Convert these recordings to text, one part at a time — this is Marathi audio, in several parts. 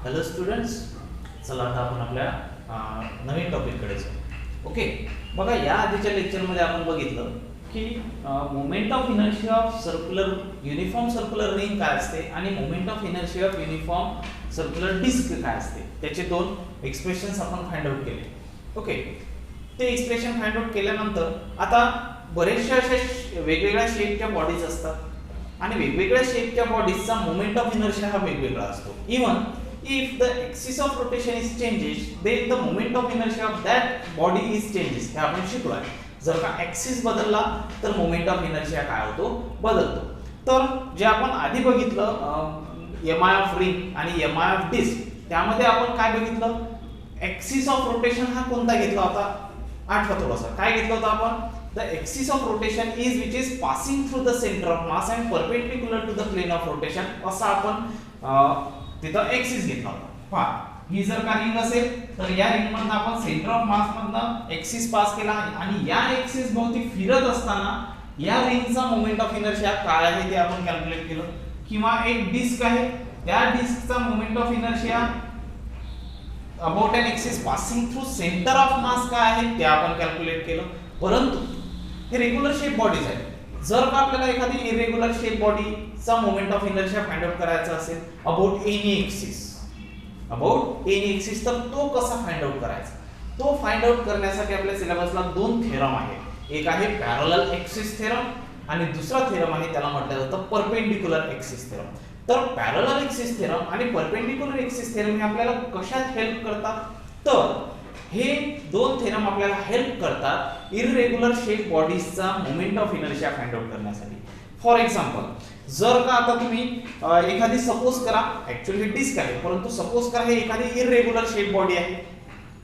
हॅलो स्टुडंट्स, चला आता आपण आपल्या नवीन टॉपिककडे जाऊ. ओके, बघा या आधीच्या लेक्चरमध्ये आपण बघितलं की moment of inertia of circular uniform circular ring काय असते आणि moment of inertia of uniform circular disc काय असते, त्याचे दोन एक्सप्रेशन्स आपण फाइंड आउट केले. ओके, ते एक्सप्रेशन फाइंड आउट केल्यानंतर आता बरेचशा अशा वेगवेगळ्या शेपच्या बॉडीज असतात आणि वेगवेगळ्या शेपच्या बॉडीजचा मोमेंट ऑफ इनर्शिया हा वेगवेगळा असतो. Even if the axis of rotation is changes, then the moment of inertia of that body is changes. हे आपण शिकलो आहे. जर का ऍक्सिस बदलला तर मोमेंट ऑफ इनर्शिया काय होतो, बदलतो. तर जे आपण आधी बघितलं एमआय ऑफ रिंग आणि एमआय ऑफ डिस्क, त्यामध्ये आपण काय बघितलं, ऍक्सिस ऑफ रोटेशन हा कोणता घेतला होता, आठवा थोडासा. काय घेतलं होतं आपण, the axis of rotation is which is passing through the center of mass and perpendicular to the plane of rotation, असा आपण तिथं ऍक्सिस घेतला होता. पहा, ही जर का रिंग असेल तर या रिंग मधनं आपण सेंटर ऑफ मास मधनं ऍक्सिस पास केला आणि या ऍक्सिस भोवती फिरत असताना या रिंगचा मोमेंट ऑफ इनर्शिया काय आहे ते आपण कॅल्क्युलेट केलं. किंवा एक डिस्क आहे, त्या डिस्कचा moment of inertia about an axis passing through centre of mass काय आहे ते आपण कॅल्क्युलेट केलं. परंतु हे रेग्युलर शेप बॉडीज आहेत. जर का आपल्याला एखादी इरेग्युलर शेप बॉडीचा moment of inertia find out करायचा असेल अबाउट एनी एक्सिस, तर तो कसा फाइंड आउट करायचा, तो फाइंड आउट करण्यासाठी आपल्या सिलेबसला दोन थेरम आहेत. एक आहे पॅरलल एक्सिस थेरम आणि दुसरा थेरम आहे त्याला म्हटलं जातं परपेंडिक्युलर एक्सिस थेरम. तर पॅरलल एक्सिस थेरम आणि परपेंडिक्युलर एक्सिस थेरम हे आपल्याला कशात हेल्प करतात, तर हे दोन थेरम आपल्याला हेल्प करतात इररेग्युलर शेप बॉडीजचा moment of inertia find out करण्यासाठी. फॉर एक्झाम्पल, जर का आता तुम्ही एखादी सपोज करा, ऍक्च्युअली हे डिस्क आहे परंतु सपोज करा हे एखादी इररेग्युलर शेप बॉडी आहे.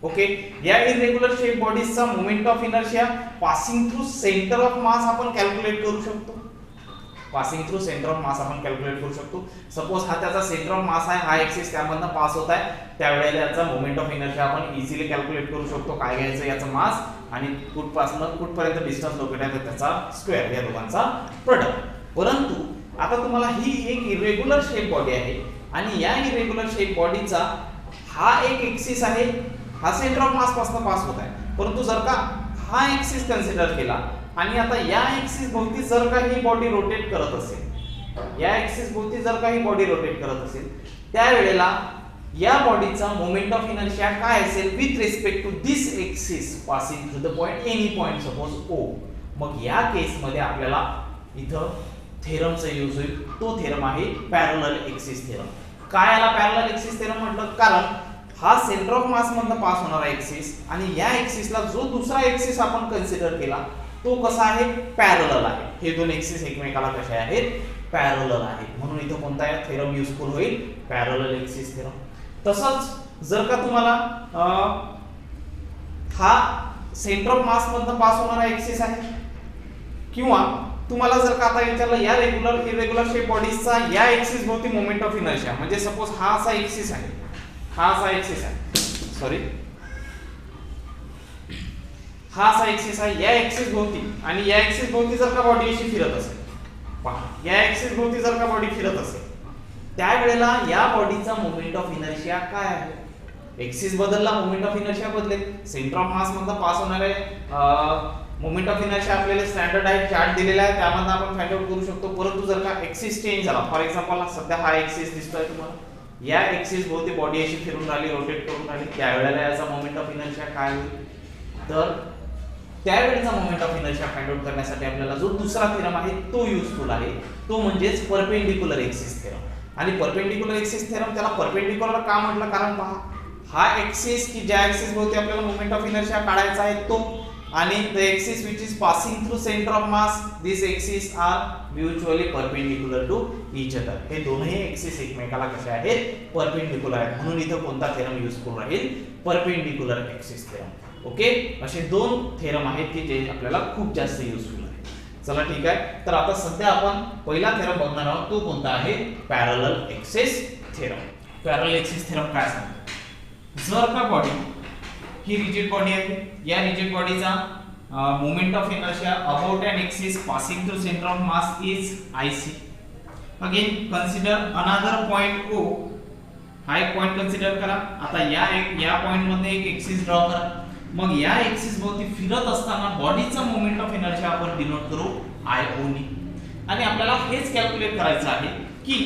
ओके, या इररेग्युलर शेप बॉडीजचा moment of inertia passing through centre of mass आपण कॅल्क्युलेट करू शकतो. Passing through centre of mass आपण कॅल्क्युलेट करू शकतो. सपोज हा त्याचा सेंटर ऑफ मास आहे, हा ऍक्सिस त्यामधनं पास होत आहे, त्यावेळेला याचा मोमेंट ऑफ इनर्शिया आपण इझिली कॅल्क्युलेट करू शकतो. काय घ्यायचं, याचा मास आणि कुठपासून कुठपर्यंत डिस्टन्स लोकेट आहे तर त्याचा स्क्वेअर, या दोघांचा प्रोडक्ट. परंतु आता तुम्हाला ही एक इरेग्युलर शेप बॉडी आहे आणि या इरेग्युलर शेप बॉडीचा हा एक ऍक्सिस आहे, हा सेंटर ऑफ मास पासून पास होत आहे. परंतु जर का हा ऍक्सिस कन्सिडर केला आणि आता या ऍक्सिस भोवती जर का ही बॉडी रोटेट करत असेल, या ऍक्सिस भोवती जर का ही बॉडी रोटेट करत असेल, त्यावेळेला या बॉडीचा मोमेंट ऑफ इनर्शिया काय असेल with respect to this axis passing through the point any point suppose O. मग या केस मध्ये आपल्याला इथं थेरमचा यूज होईल. तो थेरम आहे पॅरलल एक्सिस थेरम. काय याला पॅरलल एक्सिस थेरम म्हटलं, कारण हा सेंटर ऑफ मास मधनं पास होणारा एक्सिस आणि या एक्सिसला जो दुसरा एक्सिस आपण कन्सिडर केला तो कसा आहे, पॅरलल आहे. हे दोन एक्सिस एकमेकाला कसे आहेत, पॅरलल आहेत. म्हणून इथं कोणता थेरम युजफुल होईल, पॅरलल एक्सिस थेरम. तसंच जर का तुम्हाला हा सेंटर ऑफ मास मधनं पास होणारा एक्सिस आहे किंवा तुम्हाला जर का आता विचारलं या रेग्युलर इरेग्युलर शेप बॉडीजचा या एक्सिस भोवती मोमेंट ऑफ इनर्शिया, म्हणजे सपोज हा असा एक्सिस आहे, हा असा एक्सिस आहे, सॉरी हा असा एक्सिस आहे या एक्सिस भोवती आणि या एक्सिस भोवती जर का बॉडी अशी फिरत असेल, पहा या एक्सिस भोवती जर का बॉडी फिरत असेल, त्यावेळेला या बॉडीचा मोमेंट ऑफ इनर्शिया काय आहे, एक्सिस बदलला मोमेंट ऑफ इनर्शिया बदलेल. सेंटर ऑफ मास मधनं पास होणारे मोमेंट ऑफ इनर्शिया आपल्याला स्टँडर्ड आहे, चार्ट दिलेला आहे, त्यामधून आपण फाइंड आउट करू शकतो. परंतु जर का एक्सिस चेंज झाला, फॉर एक्झाम्पल सध्या हा एक्सिस दिसतोय तुम्हाला, या एक्सिस भोवती बॉडी अशी फिरून राहिली, रोटेट करून राहिली, त्यावेळेला याचा मोमेंट ऑफ इनर्शिया काय होईल, तर त्यावेळेचा moment of inertia find out करण्यासाठी आपल्याला जो दुसरा थेरम आहे तो युजफुल आहे, तो म्हणजेच परपेंडिक्युलर एक्सिस थेरम. आणि परपेंडिक्युलर एक्सिस थेरम त्याला परपेंडिक्युलर का म्हटलं, कारण पहा हा एक्सिस की ज्या एक्सिस भोवती आपल्याला मोमेंट ऑफ इनर्शिया काढायचा आहे तो, आणि the axis which is passing through centre of mass, this axis are mutually perpendicular to each other. हे दोन्ही एक्सिस एकमेकाला कसे आहेत, परपेंडिक्युलर आहेत. म्हणून इथं कोणता थेरम युजफुल राहील, परपेंडिक्युलर एक्सिस थेरम. ओके, असे दोन थेरम आहेत की जे आपल्याला खूप जास्त युजफुल आहे. चला ठीक आहे, तर आता सध्या आपण पहिला थेरम बघणार आहोत, तो कोणता आहे, parallel axis theorem. Parallel axis theorem काय सांगतो, जर का बॉडी ही रिजिड बॉडी आहे, या रिजिड बॉडीचा moment of inertia about an axis passing through centre of mass is IC. Again consider another point O हा एक पॉइंट कन्सिडर करा. आता या पॉइंट मध्ये एक एक्सिस ड्रॉ करा. मग या एक्सिस भोवती फिरत असताना बॉडीचा मोमेंट ऑफ इनर्शिया आपण डिनोट करू IO नी. आणि आपल्याला हेच कॅल्क्युलेट करायचं आहे की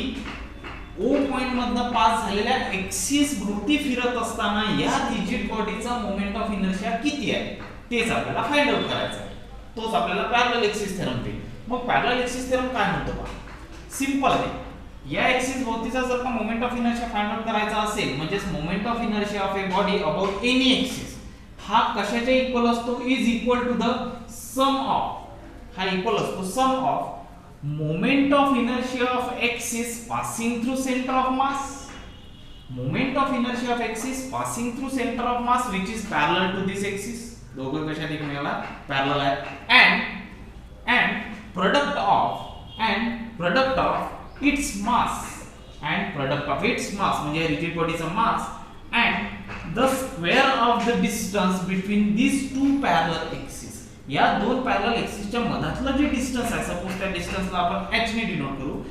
O पॉइंट मधनं पास झालेल्या एक्सिस भोवती फिरत असताना या रिजिड बॉडीचा मोमेंट ऑफ इनर्शिया किती आहे तेच आपल्याला फाइंड आउट करायचं आहे. तोच आपल्याला पॅरलल एक्सिस थेरम देईल. मग पॅरलल एक्सिस थेरम काय म्हणतो बा? सिंपल आहे. या एक्सिस भोवतीचा जर का moment of inertia find out करायचा असेल म्हणजे moment of inertia of a body about any axis हा कशाच्या इक्वल असतो? Is equal to the sum of, हा इक्वल असतो sum of moment of inertia of axis passing through center of mass, moment of inertia of axis passing through center of mass which is parallel to this axis, दोघं कशा एकमेकाला पॅरलल आहे, and product of its mass म्हणजे रिजिड बॉडीचा मास and the square of the distance between these two parallel axes. या दोन पॅरलल एक्सिसच्या मधातलं जे डिस्टन्स आहे सपोज त्या डिस्टन्सला आपण h ने डिनोट करू.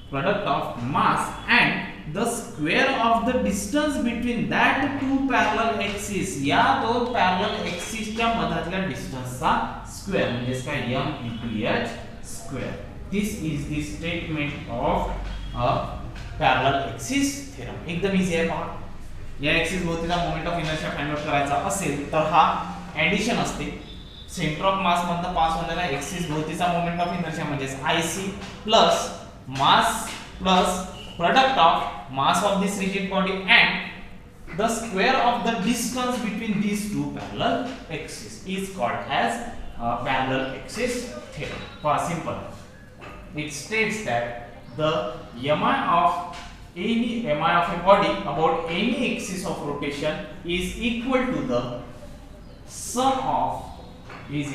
Product of mass and the square of the distance between that two parallel axis, या दोन पॅरलल एक्सिसच्या मधातल्या डिस्टन्सचा स्क्वेअर म्हणजे काय m * h square. This is the statement of a parallel axis theorem. एकदम इझी आहे पहा. या एक्सिस भोवतीचा moment of inertia find out करायचा असेल तर हा ऍडिशन असते. सेंटर ऑफ मास मधनं पास होणाऱ्या एक्सिस भोवतीचा मोमेंट ऑफ इनर्शिया म्हणजे IC plus mass plus product of mass of this rigid body and the square of the distance between these two parallel axes is called as parallel axis theorem. For simple, it states that the mi of a body about any axis of rotation is equal to the sum of its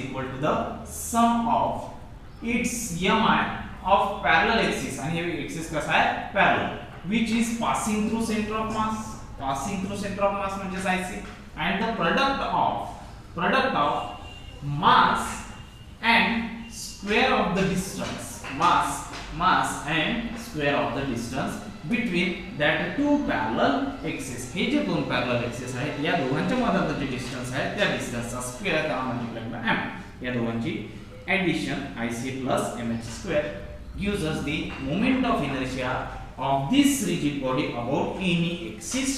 mi of parallel axis, and here axis कसा आहे parallel which is passing through center of mass म्हणजे IC, and the product of mass and square of the distance, mass and square of the distance between that two parallel axes. हे जे दोन parallel axes आहेत या दोघांच्या मधातलं जे डिस्टन्स आहे त्या डिस्टन्सचा स्क्वेअर त्याला मल्टिप्लाय बाय m. या दोघांची addition IC plus mh square gives us the moment of inertia of this rigid body about any axis.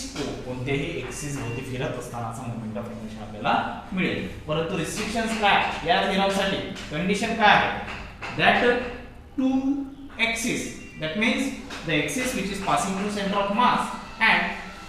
कोणत्याही एक्सिस भोवती फिरत असतानाचा मोमेंट ऑफ इनर्शिया आपल्याला मिळेल. परंतु रिस्ट्रिक्शन्स काय या थेरमसाठी? कंडिशन काय आहे? that two axis, that means the axis which is passing through center of mass and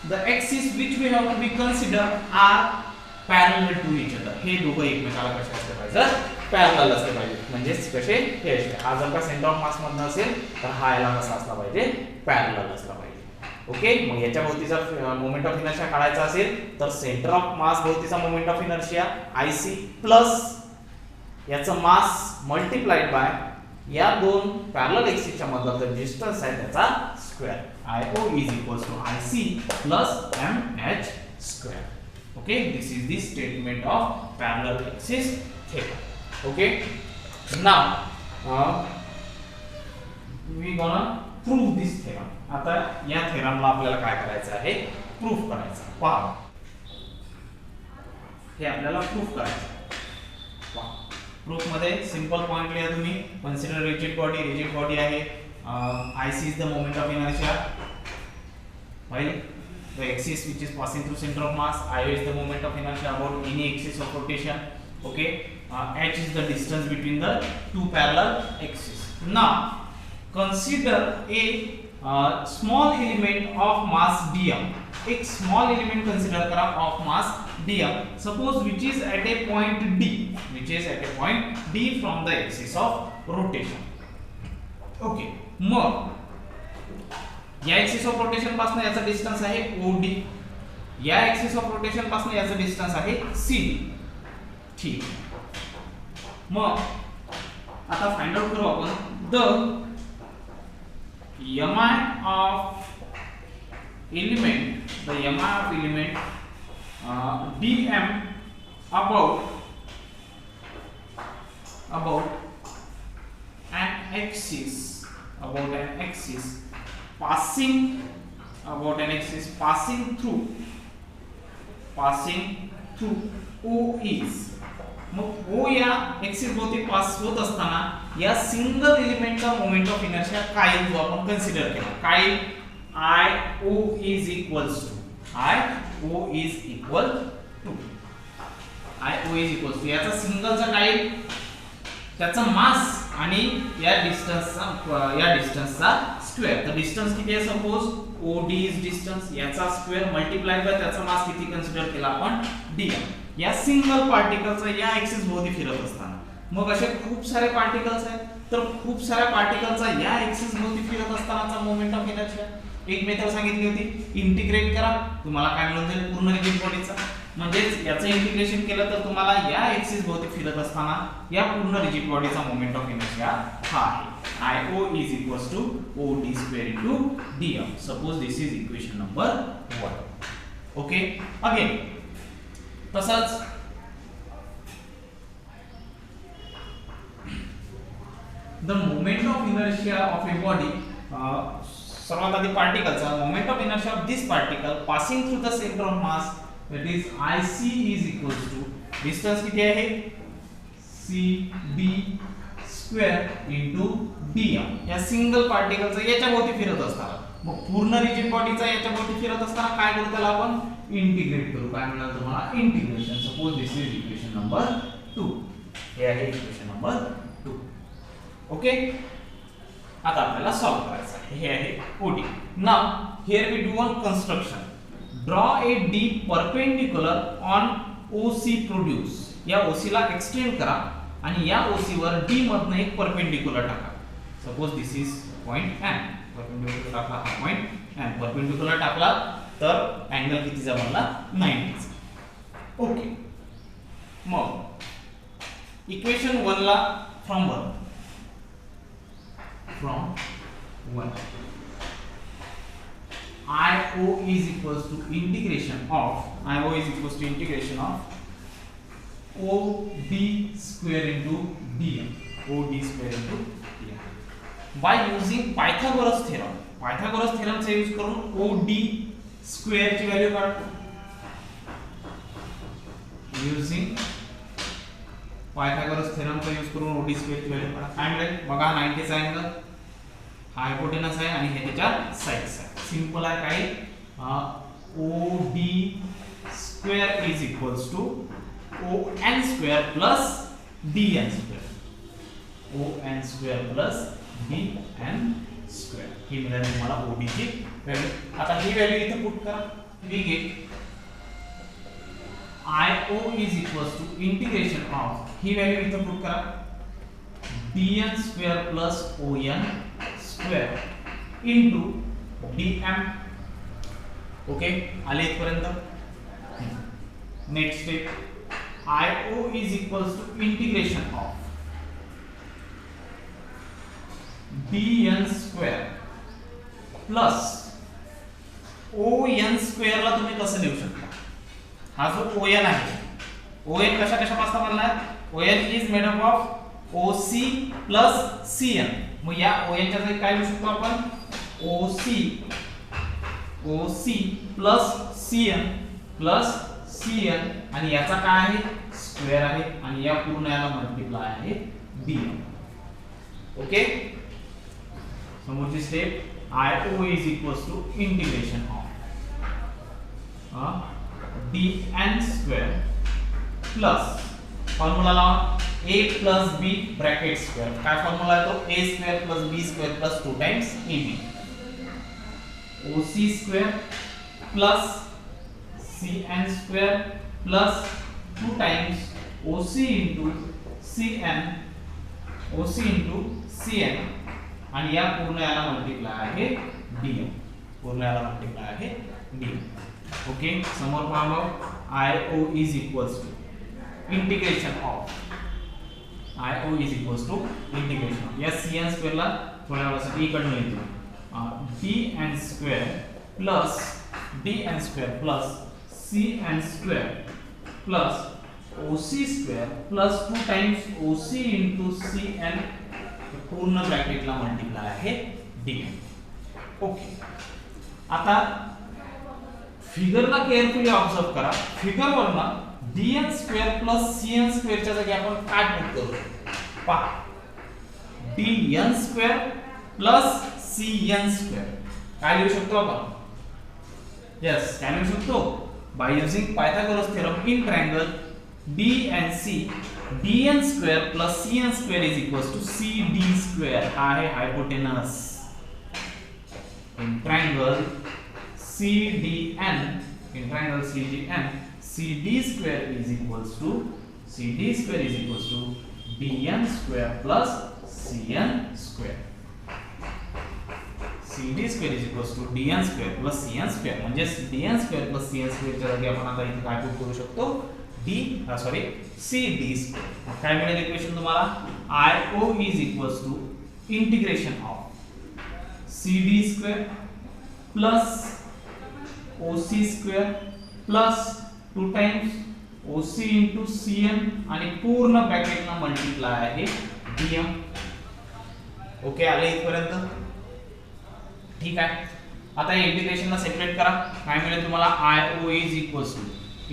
the axis which we have to be consider are parallel to each other. हे दोघं एकमेकाला कसे असले पाहिजे? पॅरलल असले पाहिजे. म्हणजे कसे? हे हा जर का सेंटर ऑफ मास मधनं असेल तर हा याला कसा असला पाहिजे? पॅरलल असला पाहिजे. ओके. मग याच्या भोवतीचा मोमेंट ऑफ इनर्शिया काढायचा असेल तर सेंटर ऑफ मास भोवतीचा moment of inertia IC plus याचं मास मल्टिप्लाइड बाय या दोन पॅरलल एक्सिसच्या मधला डिस्टन्स आहे त्याचा square. IO is equals to IC plus mh square. Okay, this is the statement of parallel axis theorem. Okay, now we gonna prove this theorem. आता या थेरमला आपल्याला काय करायचं आहे? प्रूफ करायचं. पहा, हे आपल्याला प्रूफ करायचं. पहा, प्रूफ मध्ये सिंपल पॉइंट लिहा तुम्ही. कन्सिडर रिजिड बॉडी आहे. IC is the moment of inertia, while the axis which is passing through center of mass, IO is the moment of inertia about any axis of rotation. Okay, h is the distance between the two parallel axes. Now consider a small element of mass dm. एक small element consider करा of mass dm, suppose which is at a point D from the axis of rotation. Okay, मग या एक्सिस ऑफ रोटेशन पासून याचा डिस्टन्स आहे OD, या एक्सिस ऑफ रोटेशन पासून याचा डिस्टन्स आहे CD. ठीक. मग आता फाइंड आउट करू आपण the mi of element dm about an axis passing about an axis passing through O is, मग O या एक्सिस भोवती पास होत असताना या सिंगल एलिमेंटचा मोमेंट ऑफ इनर्शिया काय जो आपण कन्सिडर केला, काय I O is equals to याचा सिंगलचा काय, त्याचा मास आणि या डिस्टन्सचा स्क्वेअर. तर डिस्टन्स किती आहे, सपोज OD इज डिस्टन्स, याचा स्क्वेअर मल्टिप्लाय बाय त्याचा मास किती कन्सिडर केला आपण dm. या सिंगल पार्टिकलचा या एक्सिस भोवती फिरत असताना, मग असे खूप सारे पार्टिकल्स आहेत, तर खूप साऱ्या पार्टिकलचा या एक्सिस भोवती फिरत असतानाचा मोमेंट ऑफ इनर्शिया एक मेथड सांगितली होती, इंटिग्रेट करा, तुम्हाला काय मिळून जाईल, पूर्ण रिजिड बॉडीचा. म्हणजेच याचं इंटिग्रेशन केलं तर तुम्हाला या एक्सिस भोवती फिरत असताना या पूर्ण रिजिड बॉडीचा मोमेंट ऑफ इनर्शिया हा आहे IO is equals to OD square into dm. Suppose this is equation number 1. Okay, again तसंच the moment of inertia of a body, सर्वात आधी पार्टिकलचा moment of inertia of this particle passing through the centre of mass, that is IC is equals to distance किती आहे CB स्क्वेअर इनटू dm. या सिंगल पार्टिकलचा याच्या भोवती फिरत असताना, मग पूर्ण रिजिड बॉडीचा याच्या भोवती फिरत असताना काय करू, त्याला आपण इंटिग्रेट करू. काय मिळालं तुम्हाला, integration. Suppose this is equation number 2. हे आहे इक्वेशन नंबर 2. ओके, आता आपल्याला सॉल्व करायचं आहे. हे आहे OD. Now here we do one construction. Draw A D perpendicular on OC produce. या OC ला एक्सटेंड करा आणि या OC वर D मधनं एक परपेंडिक्युलर टाका. Suppose this is point M. Perpendicular टाकला हा पॉइंट M. परपेंडिक्युलर टाकला तर अँगल कितीचा बनला, 90. ओके, मग इक्वेशन 1 ला from 1 IO is equals to integration of OD square into dm. By using Pythagoras theorem. Pythagoras theorem चा यूज करून OD स्क्वेअर ची व्हॅल्यू काढतो. Using Pythagoras theorem चा यूज करून OD स्क्वेअर ची व्हॅल्यू काढा. काय मिळेल बघा, 90 चा अँगल हा हायपोटेनस आहे आणि हे त्याच्या साइड्स आहे. सिंपल आहे काय, OD square is equals to ON square plus DN square. ON square plus DN square ही मिळाली तुम्हाला OD ची व्हॅल्यू. आता ही व्हॅल्यू इथे पुट करा. We get IO is equals to integration of, ही व्हॅल्यू इथे पुट करा, DN square plus ON square into dm. Okay, आले इथपर्यंत. Next step, IO is equals to integration of dn square plus ON square ला तुम्ही कसं लिहू शकता, हा जो ON आहे, ON कशा पासून बनला आहे, ON is made up of OC plus CN. मग या ON च्या जागी काय लिहू शकतो आपण, OC plus CN आणि याचा काय आहे, स्क्वेअर आहे आणि या पूर्ण याला मल्टिप्लाय आहे dm. ओके, समोरची step, IO is equals to integration of dn square plus formula लावा a plus b bracket square. काय फॉर्म्युला आहे तो, a square plus b square plus 2 times ab. OC square plus CN square plus 2 times OC into CN आणि या पूर्ण याला मल्टिप्लाय आहे dm. ओके, समोर पहा, IO is equals to integration of या CN स्क्वेअर ला थोड्या वेळासाठी इकडून येतो, DN square plus CN square plus OC square plus 2 times OC into CN पूर्ण ब्रॅकेटला मल्टिप्लाय आहे dm. ओके, आता फिगरला केअरफुली ऑब्झर्व करा. फिगरवरनं dn स्क्वेअर प्लस cn स्क्वेअरच्या जागी आपण काय पुट करू पहा. dn square plus cn square काय लिहू शकतो आपण. यस, काय लिहू शकतो. By using Pythagoras theorem in triangle b and c, dn square plus cn square is equals to cd square. हा आहे hypotenuse in triangle CDN. In triangle CDN, CD square is equals to dn square plus cn square. CD square is equals to dn square plus cn square. म्हणजे dn square plus cn square च्या जागी आपण आता इथे काय पुट करू शकतो CD square. काय मिळेल इक्वेशन तुम्हाला. IO is equals to integration of CD square plus OC square plus 2 times OC into CN आणि पूर्ण ब्रॅकेटला मल्टिप्लाय आहे dm. ओके, आले इथपर्यंत. ठीक आहे. आता या इंटिग्रेशनला सेपरेट करा. काय मिळेल तुम्हाला. IO is equals to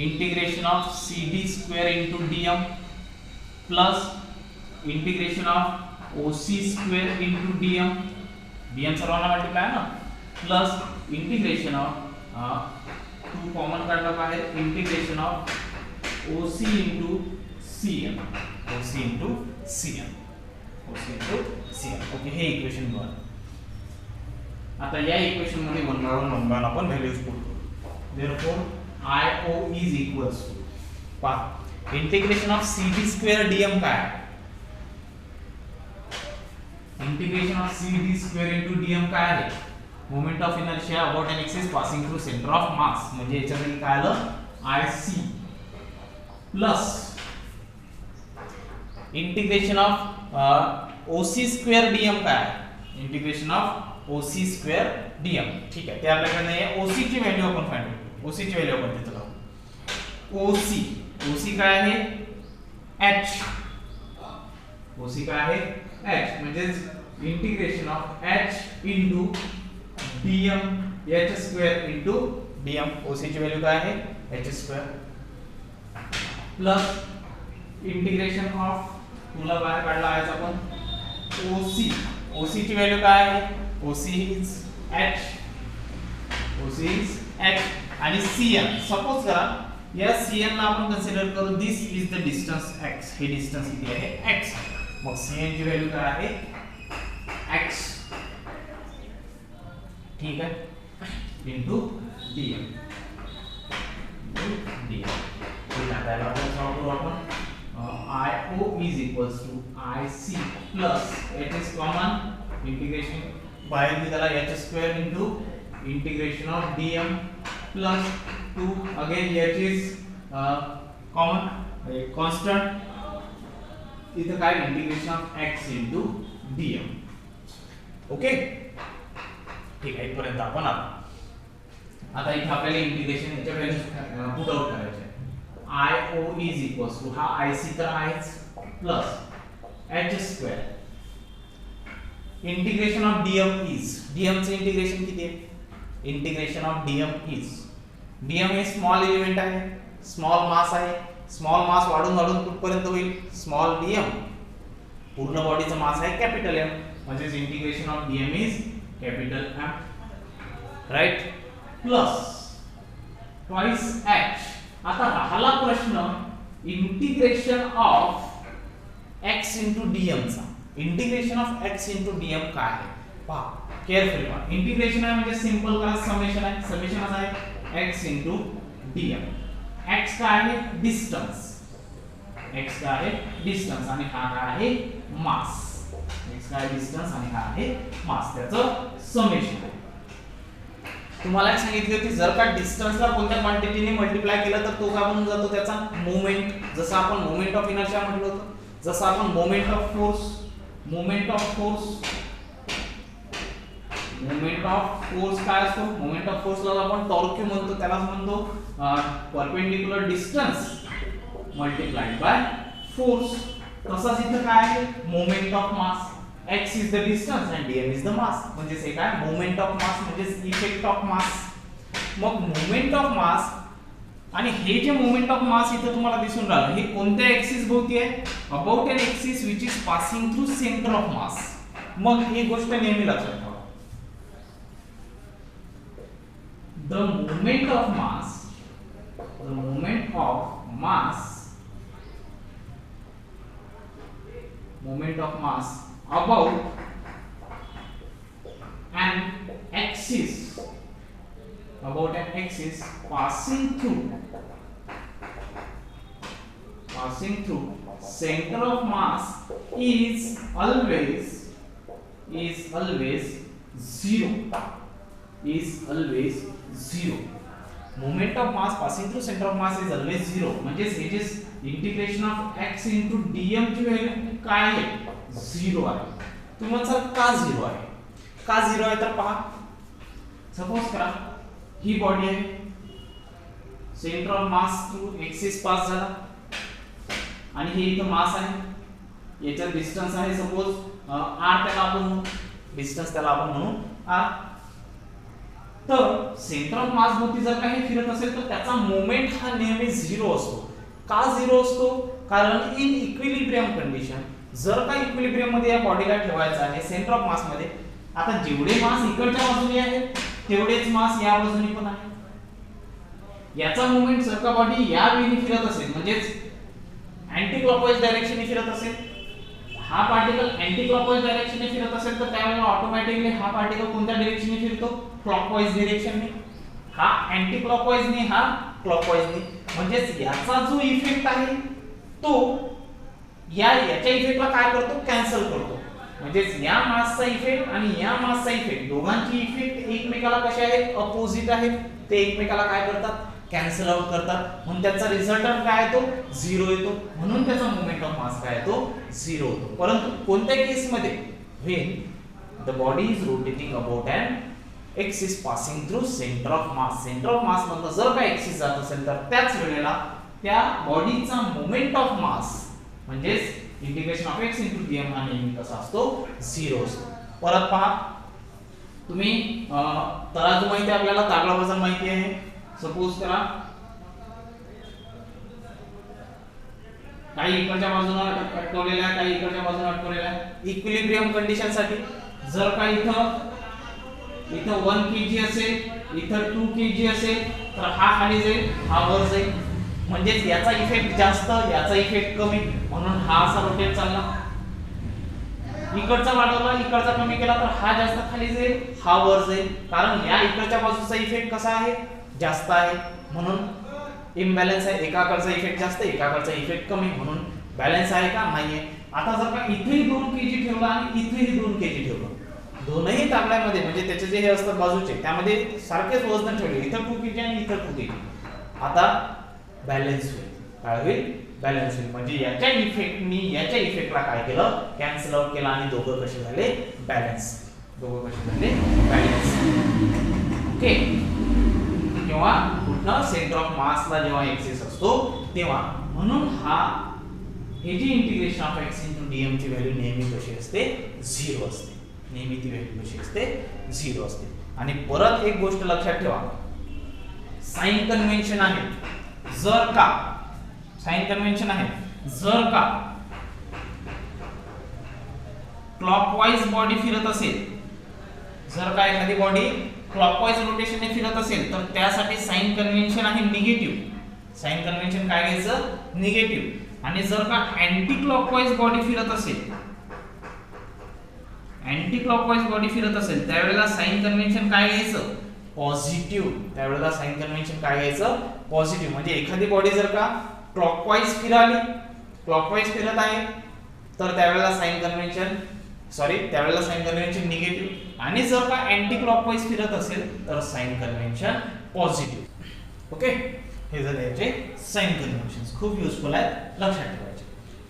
integration of CD square into dm plus integration of OC square into dm. dm सर्वांना मल्टिप्लाय ना, प्लस इंटिग्रेशन ऑफ 2 कॉमन काढला बाहेर. Integration of OC into CN. Okay, हे इक्वेशन 1. आता या इक्वेशन मध्ये 1 बाय 1 आपण व्हॅल्यूज पुट करू. Therefore IO is equals to पहा integration of CD square dm काय. Integration of CD square into dm काय आहे. Moment of inertia about an axis passing through centre of मास. म्हणजे याच्या जागी काय आलं IC plus integration of OC square dm काय. Integration of OC square dm. ठीक आहे, ते आपल्याकडे नाही आहे. OC ची व्हॅल्यू आपण फाइंड करू. OC ची व्हॅल्यू आपण तिथे लावू. OC काय आहे h. OC काय आहे h. म्हणजे integration of h into dm h square into dm. OC ची व्हॅल्यू काय आहे h square plus integration of तुला बाहेर काढला आहे आपण OC ची व्हॅल्यू काय आहे. OC इज h आणि cn. सपोज करा या cn ला आपण कन्सिडर करू दिस इज द डिस्टन्स x. हे डिस्टन्स किती आहे x. मग cn ची व्हॅल्यू काय आहे x. ठीक आहे, इंटू dm. त्याला आपण सॉल्व करू. आपण IO is equals to IC plus h is common. Integration बाहेर मी त्याला h square into integration of dm plus 2 again h is common constant. इथे काय integration of x into dm. Okay, ठीक आहे. इथपर्यंत आपण आता इथे आपल्याला इंटिग्रेशन याच्या व्हॅल्यू पुट आउट करायचे. IO is equals to हा IC तर आहेच plus h square. Integration of dm is dm चे इंटिग्रेशन किती आहे. इंटिग्रेशन ऑफ dm हे स्मॉल एलिमेंट आहे, स्मॉल मास आहे. स्मॉल मास वाढून वाढून कुठपर्यंत होईल स्मॉल dm. पूर्ण बॉडीचा मास आहे कॅपिटल M. म्हणजे integration of dm is capital M. Right, plus twice h. आता राहिला प्रश्न integration of x into dm चा. Integration of x into dm काय आहे पहा केअरफुली पहा. इंटिग्रेशन आहे म्हणजे सिंपल करा, समेशन आहे. समेशन असा आहे x into dm. x काय आहे डिस्टन्स. x काय आहे डिस्टन्स आणि हा काय आहे मास. x काय डिस्टन्स आणि हा आहे मास. त्याचं समेशन आहे. तुम्हाला एक सांगितलं की जर का डिस्टन्सला कोणत्या क्वांटिटीने मल्टिप्लाय केलं तर तो काय बनून जातो त्याचा मोमेंट. जसं आपण मोमेंट ऑफ इनर्शिया म्हटलं होतं, जसं आपण मोमेंट ऑफ फोर्स काय असतो. मोमेंट ऑफ फोर्सला आपण टॉर्क म्हणतो, त्यालाच म्हणतो perpendicular distance multiplied by force. तसाच इथं काय आहे moment of mass. x is the distance and dm is the mass. म्हणजे हे काय मोमेंट ऑफ मास म्हणजे इफेक्ट ऑफ मास. मग मोमेंट ऑफ मास आणि हे जे मोमेंट ऑफ मास इथे तुम्हाला दिसून राहिलं हे कोणत्या ऍक्सिस भोवती आहे? About an axis which is passing through centre of मास. मग ही गोष्ट नेहमी लक्षात ठेवा. The moment of mass about an axis passing through center of mass is always zero. Moment of mass passing through center of mass is always zero. म्हणजे हे जे integration of x into dm ची व्हॅल्यू काय आहे? 0 आहे. तुम्ही म्हणसाल का 0 आहे? का 0 आहे तर पहा. सपोज करा ही बॉडी आहे. Centre of mass through axis pass झाला आणि हे इथं मास आहे. याचा डिस्टन्स आहे सपोज r त्याला आपण म्हणू. डिस्टन्स त्याला आपण म्हणू r. तर सेंटर ऑफ मास भोवती जर काही फिरत असेल तर त्याचा मोमेंट हा नेहमी 0 असतो. का 0 असतो? कारण इन इक्विलिब्रियम कंडिशन जर का इक्विलिब्रियम मध्ये या बॉडीला ठेवायचं आहे सेंटर ऑफ मास मध्ये, आता जेवढे मास इकडच्या बाजूने आहेत तेवढेच मास या बाजूने पण आहे. याचा मोमेंट जर का बॉडी या वेळी फिरत असेल म्हणजेच अँटी क्लॉकवाइज डायरेक्शनने फिरत असेल, हा पार्टिकल अँटी क्लॉकवाइज डायरेक्शनने फिरत असेल तर त्यावेळेला ऑटोमॅटिकली हा पार्टिकल कोणत्या डायरेक्शनने फिरतो? क्लॉकवाइज डायरेक्शनने. हा अँटी क्लॉकवाइजने, हा क्लॉकवाइजने. म्हणजे याचा जो इफेक्ट आहे तो याच्या इफेक्टला काय करतो? कॅन्सल करतो. म्हणजे या मासचा इफेक्ट आणि या मासचा इफेक्ट दोघांची इफेक्ट एकमेकाला कसे आहेत? अपोजिट आहेत. ते एकमेकाला काय करतात? कॅन्सल आउट करतात. म्हणून त्याचा रिझल्टंट काय येतो? 0 येतो. म्हणून त्याचा मोमेंट ऑफ मास काय येतो? 0 होतो. परंतु कोणत्या केस मध्ये? When the body is rotating about an axis passing through centre of mass. Centre of मास मधनं जर का एक्सिस जात असेल तर त्याच वेळेला त्या बॉडीचा मोमेंट ऑफ मास म्हणजेच integration of x into dm हा नेहमी कसा असतो? 0 असतो. परत पहा तुम्ही तराजू माहिती आहे आपल्याला, तागडा वजन माहिती आहे. सपोज करा काही इकडच्या बाजूला अटकवलेला आहे, काही इकडच्या बाजूला अटकवलेला आहे. इक्विलिब्रियम कंडिशन साठी जर का इथं 1 kg असेल, इथं 2 kg असेल तर हा खाली जाईल, हा वर जाईल. म्हणजेच याचा इफेक्ट जास्त, याचा इफेक्ट कमी. म्हणून हा असा रोटेट चालला. इकडचा वाढवला, इकडचा कमी केला तर हा जास्त खाली जाईल, हा वर जाईल. कारण या इकडच्या बाजूचा इफेक्ट कसा आहे? जास्त आहे. म्हणून इम्बॅलन्स आहे. एकाकडचा इफेक्ट जास्त, एकाकडचा इफेक्ट कमी. म्हणून बॅलन्स आहे का? नाहीये. आता जर का इथेही 2 kg ठेवला आणि इथेही 2 kg ठेवलं, दोनही तांबड्यामध्ये म्हणजे त्याचे जे हे असतात बाजूचे त्यामध्ये सारखेच वजन ठेवले, इथं 2 kg आणि इथं 2 kg, आता बॅलन्स होईल. काय होईल? बॅलन्स होईल. म्हणजे याच्या इफेक्टनी याच्या इफेक्टला काय केलं? कॅन्सल आउट केला आणि दोघं कसे झाले? बॅलन्स. दोघं कसे झाले? बॅलन्स. ओके. किंवा कुठनं? सेंटर ऑफ मासला जेव्हा एक्सिस असतो तेव्हा. म्हणून हे जी integration of x into dm ची व्हॅल्यू नेहमी कशी असते? 0 असते. नेहमी ती व्हॅल्यू कशी असते? 0 असते. आणि परत एक गोष्ट लक्षात ठेवा, साइन कन्व्हेन्शन आहे. जर का साइन कन्व्हेन्शन आहे, जर का क्लॉकवाइज बॉडी फिरत असेल, जर का एखादी बॉडी क्लॉकवाइज रोटेशनने फिरत असेल तर त्यासाठी साइन कन्व्हेन्शन आहे निगेटिव्ह. साइन कन्व्हेन्शन काय घ्यायचं? निगेटिव्ह. आणि जर का अँटी क्लॉकवाइज बॉडी फिरत असेल, अँटी क्लॉकवाइज बॉडी फिरत असेल त्यावेळेला साइन कन्व्हेन्शन काय घ्यायचं? पॉझिटिव्ह. त्यावेळेला साइन कन्व्हेन्शन काय घ्यायचं? पॉझिटिव्ह. म्हणजे एखादी बॉडी जर का क्लॉकवाइज फिराली, क्लॉकवाइज फिरत आहे तर त्यावेळेला साइन कन्व्हेन्शन निगेटिव्ह. आणि जर का अँटी क्लॉकवाइज फिरत असेल तर साइन कन्व्हेन्शन पॉझिटिव्ह. ओके. हे झाले याचे साइन कन्व्हेन्शन्स. खूप युजफुल आहेत, लक्षात ठेवायचे.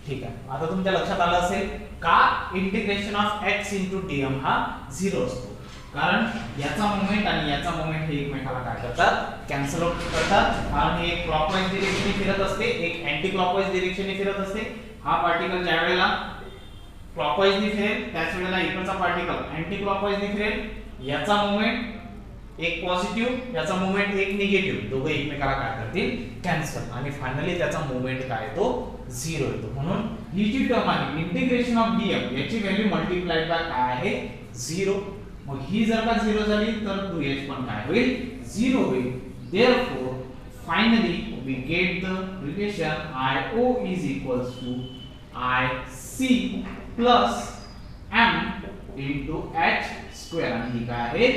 ठीक आहे. आता तुमच्या लक्षात आलं असेल का integration of x into dm हा 0 असतो. कारण याचा मोमेंट आणि याचा मोमेंट हे एकमेकाला काय करतात? कॅन्सल आउट करतात. कारण हे एक क्लॉकवाइज डायरेक्शनने फिरत असते, एक अँटी क्लॉकवाइज डायरेक्शनने फिरत असते. हा पार्टिकल ज्या वेळेला क्लॉकवाईजने फिरेल त्याच वेळेला इकडचा पार्टिकल अँटी क्लॉकवाईजने फिरेल, याचा मोमेंट एक पॉझिटिव्ह याचा मोमेंट एक निगेटिव्ह, दोघे एकमेकाला काय करतील कॅन्सल, आणि फायनली त्याचा मोमेंट काय तो 0 येतो. म्हणून ही जी टर्म आहे इंटिग्रेशन ऑफ dm याची व्हॅल्यू मल्टिप्लाइड बाय काय आहे 0. मग ही जर का 0 झाली तर 2h पण काय होईल 0 होईल. therefore finally we get the relation IO is equals to IC plus m into h square, आणि ही काय आहे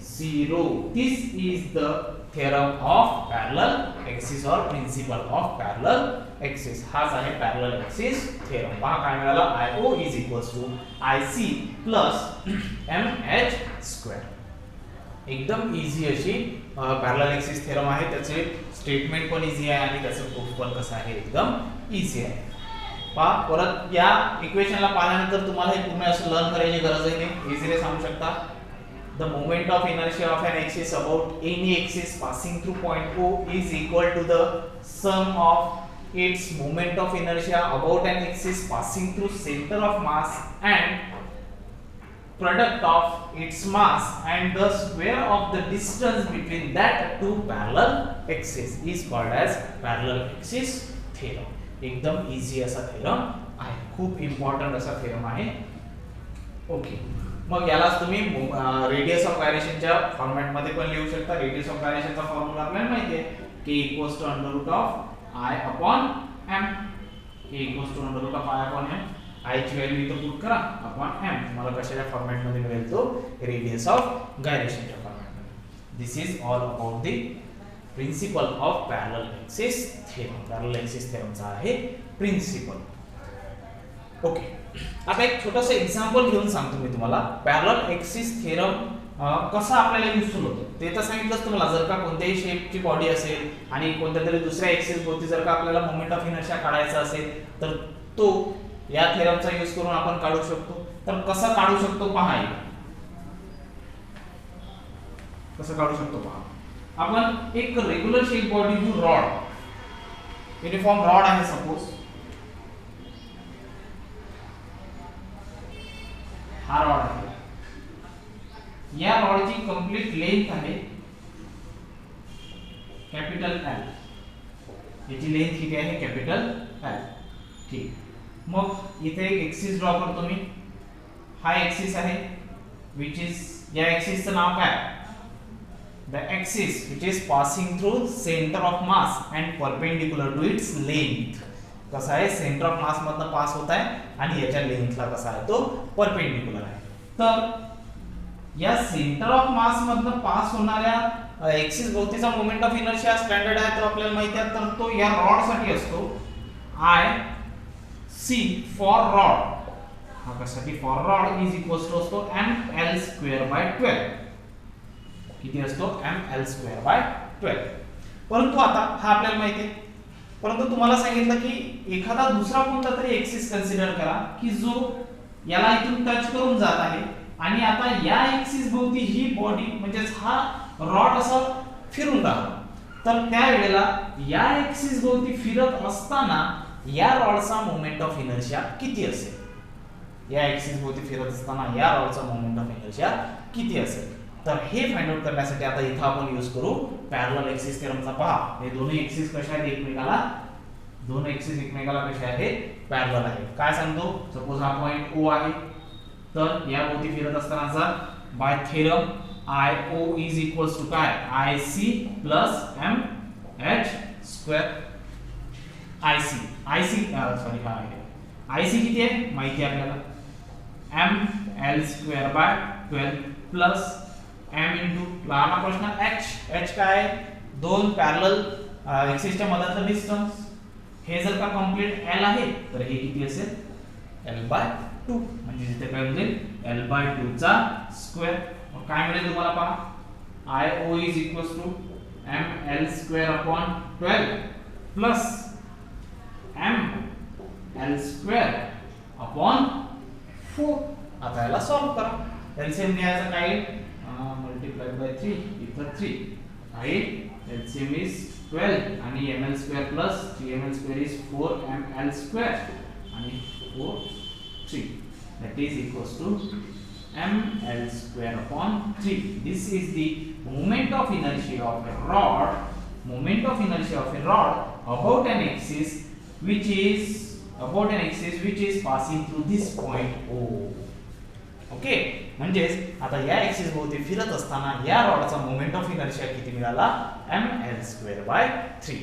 0. This is the theorem of parallel axis or principle of parallel axis. हाच आहे parallel axis theorem. पहा काय मिळाला, IO is equals to IC plus MH square. एकदम इझी अशी पॅरलल एक्सिस थेरम आहे. त्याचे स्टेटमेंट पण इझी आहे आणि त्याचं प्रूफ पण कसं आहे एकदम इझी आहे. पहा परत या इक्वेशनला पाहिल्यानंतर तुम्हाला हे पूर्ण असं लर्न करायची गरज नाही, इझिली सांगू शकता. The moment of inertia of an axis about any axis passing through point O is equal to the sum of its moment of inertia about an axis passing through center of mass and product of its mass and the square of the distance between that two parallel axes is called as parallel axis theorem. एकदम इझी असा थेरम आहे, खूप इम्पॉर्टंट असा थेरम आहे. ओके, मग यालाच तुम्ही रेडियस ऑफ गायरेशनच्या फॉर्मॅट मध्ये पण लिहू शकता. रेडियस ऑफ गायरेशनचा फॉर्म्युला आपल्याला माहिती आहे, k = √i upon m. k = √i upon m. i ची व्हॅल्यू इथे पुट करा अपॉन m. तुम्हाला कशाच्या फॉर्मॅट मध्ये मिळेल तो रेडियस ऑफ गायरेशनच्या फॉर्मॅट मध्ये. This is all about the principle of parallel axis theorem. Parallel axis थेरमचा आहे प्रिन्सिपल. ओके, आता एक छोटंसं एक्झाम्पल घेऊन सांगतो मी तुम्हाला पॅरलल एक्सिस थेरम कसा आपल्याला युजफुल होतो. ते तर सांगितलंच तुम्हाला, जर का कोणत्याही शेपची बॉडी असेल आणि कोणत्या तरी दुसऱ्या एक्सिस भोवती जर का आपल्याला मोमेंट ऑफ इनर्शिया काढायचा असेल तर तो या थेरमचा यूज करून आपण काढू शकतो. तर कसं काढू शकतो पहा, कसं काढू शकतो पहा. आपण एक रेग्युलर शेप बॉडी जो रॉड, युनिफॉर्म रॉड आहे सपोज, हा रॉड आहे. या रॉडची कंप्लीट लेंथ आहे कॅपिटल L. याची लेंथ किती आहे कॅपिटल L. ठीक, मग इथे एक एक्सिस ड्रॉ करतो मी. हा एक्सिस आहे which is, या एक्सिसचं नाव काय, the axis which is passing through center of mass and perpendicular to its length. कसा आहे, सेंटर ऑफ मास मधनं पास होत आहे आणि याच्या लेंथला कसा आहे तो परपेंडिक्युलर आहे. तर या सेंटर ऑफ मास मधनं पास होणाऱ्या एक्सिस भोवतीचा मोमेंट ऑफ इनर्शिया स्टँडर्ड आहे तो आपल्याला माहिती आहे. तर तो या रॉड साठी असतो IC फॉर रॉड. हा कशासाठी, for rod is equals to असतो ml²/12. किती असतो ml²/12. परंतु आता हा आपल्याला माहिती आहे, परंतु तुम्हाला सांगितलं की एखादा दुसरा कोणता तरी एक्सिस कन्सिडर करा की जो याला इथून टच करून जात आहे आणि आता या एक्सिस भोवती ही बॉडी म्हणजे हा रॉड असं फिरून राहिला. तर त्या वेळेला या एक्सिस भोवती फिरत असताना या रॉडचा मोमेंट ऑफ इनर्शिया किती असेल, या एक्सिस भोवती फिरत असताना या रॉडचा मोमेंट ऑफ इनर्शिया किती असेल. तर हे फाइंड आउट करण्यासाठी आता इथं आपण यूज करू पॅरलल एक्सिस थेरमचा. पहा हे दोन्ही एक्सिस कशा आहेत एकमेकाला, दोन एक्सिस एकमेकाला कशा आहेत पॅरलल आहेत. काय सांगतो, सपोज हा पॉइंट O आहे, तर या भोवती फिरत असतानाचा by theorem IO is equals to काय IC plus MH². IC sorry हा आहे IC किती आहे माहिती आहे आपल्याला ml²/12 प्लस m इंटू लहान प्रश्न h काय आहे, दोन पॅरलल एक्सिसच्या मधला डिस्टन्स. हे जर का कंप्लीट L आहे तर हे किती असेल L/2. म्हणजे जिथे काय होईल L/2 चा स्क्वेअर. मग काय मिळेल तुम्हाला पहा, IO is equals to ml²/12 plus ml²/4. आता याला सॉल्व करा. एलसीएम घ्यायचा काय मल्टिप्लाइड बाय 3, इथं 3 आहे. एलसीएम इज 12 आणि ml² plus 3ml² is 4ml² आणि 4 3. that is equals to ml square upon 3. This is the moment of inertia of a rod, about an axis which is passing through this point O. Okay, म्हणजेच आता या ऍक्सिस भोवती फिरत असताना या रॉडचा मोमेंट ऑफ इनर्शिया किती मिळाला ml²/3.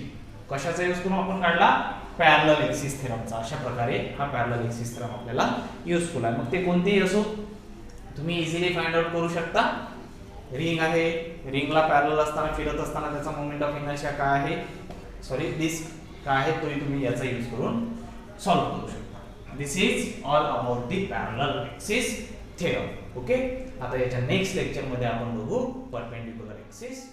कशाचा यूज करून आपण काढला पॅरलल ऍक्सिस थेरमचा. अशा प्रकारे हा पॅरलल ऍक्सिस थेरम आपल्याला युजफुल आहे. मग ते कोणतेही असो तुम्ही इझिली फाइंड आउट करू शकता. रिंग आहे, रिंगला पॅरलल असताना फिरत असताना त्याचा मोमेंट ऑफ इनर्शिया काय आहे, सॉरी डिस्क काय आहे, तोही तुम्ही याचा यूज करून सॉल्व्ह करू शकता. This is all about the parallel axis theorem. Okay, आता याच्या नेक्स्ट लेक्चर मध्ये आपण बघू परपेंडिक्युलर ऍक्सिस